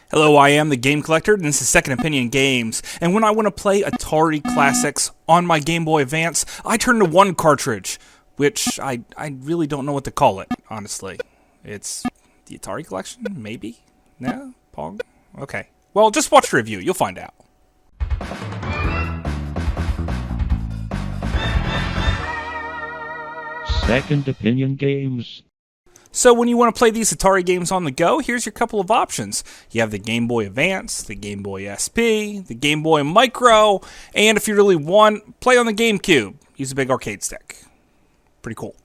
Hello, I am the Game Collector, and this is Second Opinion Games. And when I want to play Atari classics on my Game Boy Advance, I turn to one cartridge, which I really don't know what to call it, honestly. It's the Atari collection? Maybe? No? Pong? Okay. Well, just watch the review. You'll find out. Second Opinion Games. So when you want to play these Atari games on the go, here's your couple of options. You have the Game Boy Advance, the Game Boy SP, the Game Boy Micro, and if you really want, play on the GameCube. Use a big arcade stick. Pretty cool.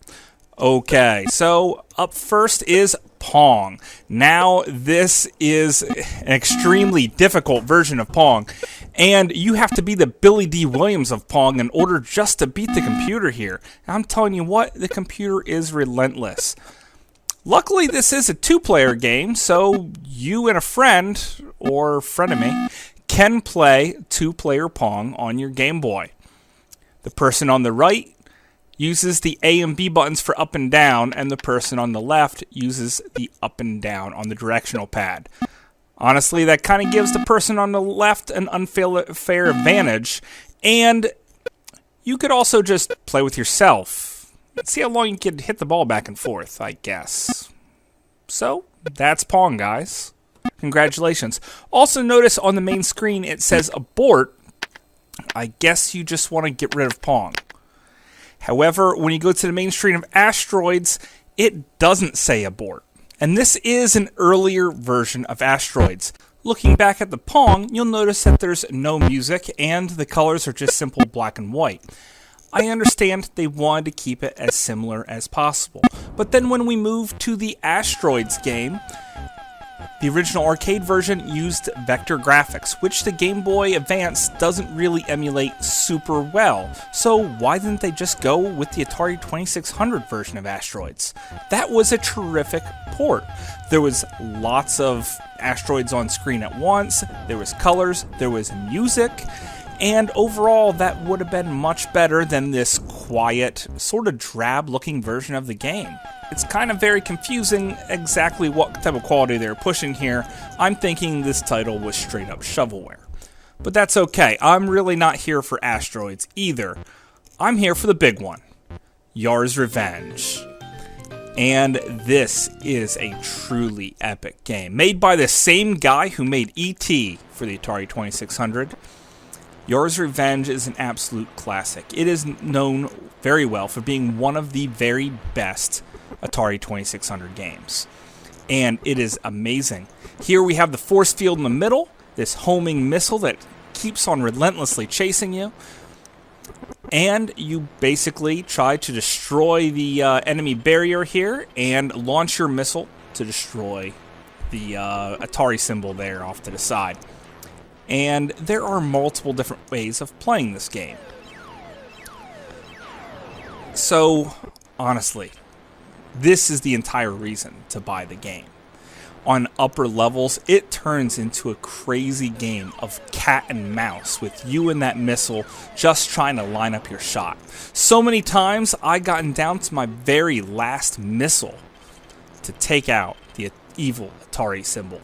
Okay, so up first is Pong. Now, this is an extremely difficult version of Pong, and you have to be the Billy D. Williams of Pong in order just to beat the computer here. I'm telling you what, the computer is relentless. Luckily, this is a two-player game, so you and a friend, or frenemy, can play two-player Pong on your Game Boy. The person on the right uses the A and B buttons for up and down, and the person on the left uses the up and down on the directional pad. Honestly, that kind of gives the person on the left an unfair advantage, and you could also just play with yourself. See how long you can hit the ball back and forth, I guess. So, that's Pong, guys. Congratulations. Also notice on the main screen it says abort. I guess you just want to get rid of Pong. However, when you go to the main screen of Asteroids, it doesn't say abort. And this is an earlier version of Asteroids. Looking back at the Pong, you'll notice that there's no music and the colors are just simple black and white. I understand they wanted to keep it as similar as possible. But then when we moved to the Asteroids game, the original arcade version used vector graphics, which the Game Boy Advance doesn't really emulate super well. So why didn't they just go with the Atari 2600 version of Asteroids? That was a terrific port. There was lots of asteroids on screen at once, there was colors, there was music, and overall, that would have been much better than this quiet, sort of drab-looking version of the game. It's kind of very confusing exactly what type of quality they're pushing here. I'm thinking this title was straight-up shovelware. But that's okay. I'm really not here for Asteroids either. I'm here for the big one, Yar's Revenge. And this is a truly epic game. Made by the same guy who made E.T. for the Atari 2600. Yar's Revenge is an absolute classic. It is known very well for being one of the very best Atari 2600 games. And it is amazing. Here we have the force field in the middle, this homing missile that keeps on relentlessly chasing you. And you basically try to destroy the enemy barrier here and launch your missile to destroy the Atari symbol there off to the side. And there are multiple different ways of playing this game. So, honestly, this is the entire reason to buy the game. On upper levels, it turns into a crazy game of cat and mouse with you and that missile just trying to line up your shot. So many times, I gotten down to my very last missile to take out the evil Atari symbol.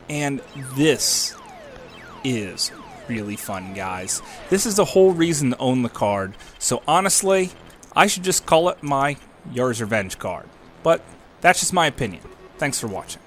And this is really fun, guys. This is the whole reason to own the card. So honestly, I should just call it my Yar's Revenge card. But that's just my opinion. Thanks for watching.